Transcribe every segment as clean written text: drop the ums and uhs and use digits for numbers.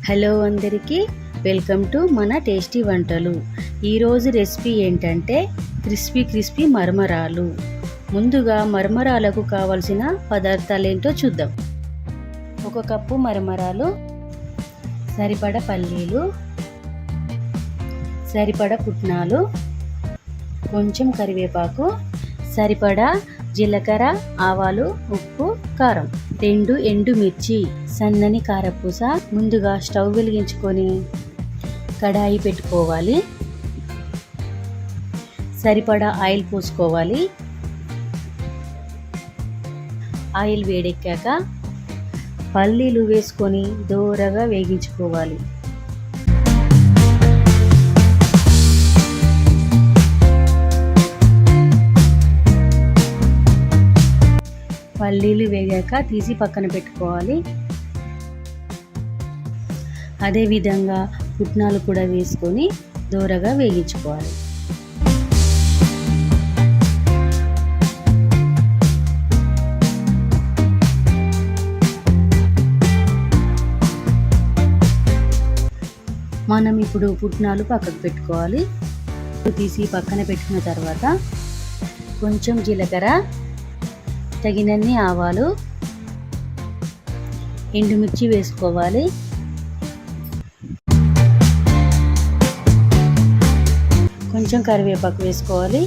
Hello అందరికీ welcome to మన tasty వంటలు. ఈరోజు రెసిపీ ఏంటంటే క్రిస్పీ మరమరాలు. ముందుగా మరమరాలకు కావలసిన పదార్థాలు ఏంటో చూద్దాం. 1 కప్పు మరమరాలు, సరిపడ పల్లీలు, సరిపడ పుట్నాలు, కొంచెం కరివేపాకు, సరిపడా జీలకర్ర, ఆవాలు, ఉప్పు, కారం, 2 ఎండుమిర్చి, సన్నని కారపూస. ముందుగా స్టవ్ వెలిగించుకొని కడాయి పెట్టుకోవాలి. సరిపడా ఆయిల్ పోసుకోవాలి. ఆయిల్ వేడెక్కాక పల్లీలు వేసుకొని దోరగా వేగించుకోవాలి. పల్లీలు వేగాక తీసి పక్కన పెట్టుకోవాలి. అదేవిధంగా పుట్నాలు కూడా వేసుకొని దోరగా వేగించుకోవాలి. మనం ఇప్పుడు పుట్నాలు పక్కకు పెట్టుకోవాలి. తీసి పక్కన పెట్టుకున్న తర్వాత కొంచెం జీలకర్ర, తగినన్ని ఆవాలు, ఎండుమిర్చి వేసుకోవాలి. కొంచెం కరివేపాకు వేసుకోవాలి.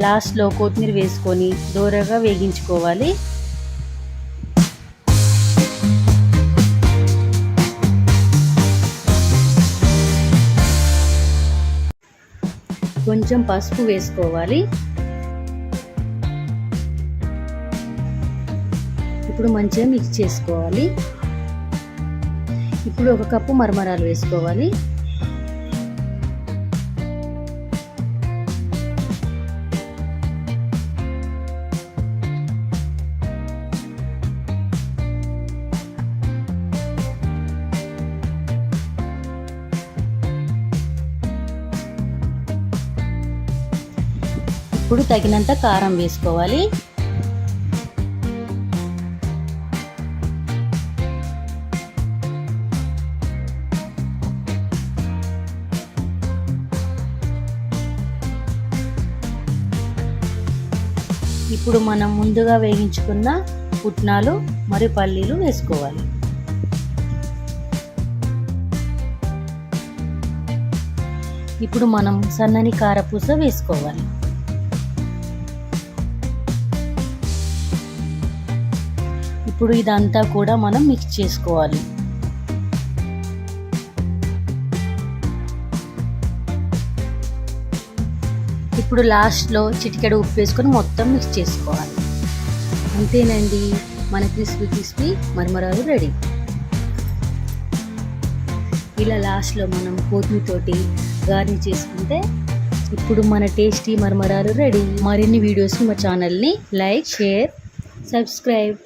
లాస్ట్లో కొత్తిమీర వేసుకొని దోరగా వేగించుకోవాలి. కొంచెం పసుపు వేసుకోవాలి. ఇప్పుడు మంచిగా మిక్స్ చేసుకోవాలి. ఇప్పుడు 1 కప్పు మరమరాలు వేసుకోవాలి. ఇప్పుడు తగినంత కారం వేసుకోవాలి. ఇప్పుడు మనం ముందుగా వేగించుకున్న పుట్నాలు మరియు పల్లీలు వేసుకోవాలి. ఇప్పుడు మనం సన్నని కారపూస వేసుకోవాలి. ఇప్పుడు ఇదంతా కూడా మనం మిక్స్ చేసుకోవాలి. ఇప్పుడు లాస్ట్లో చిటికెడు ఉప్పు వేసుకొని మొత్తం మిక్స్ చేసుకోవాలి. అంతేనండి, మన క్రిస్పీ మరమరాలు రెడీ. ఇలా లాస్ట్లో మనం కొత్తిమీరతోటి గార్నిష్ చేసుకుంటే ఇప్పుడు మన టేస్టీ మరమరాలు రెడీ. మరిన్ని వీడియోస్కి మా ఛానల్ని లైక్, షేర్, సబ్స్క్రైబ్.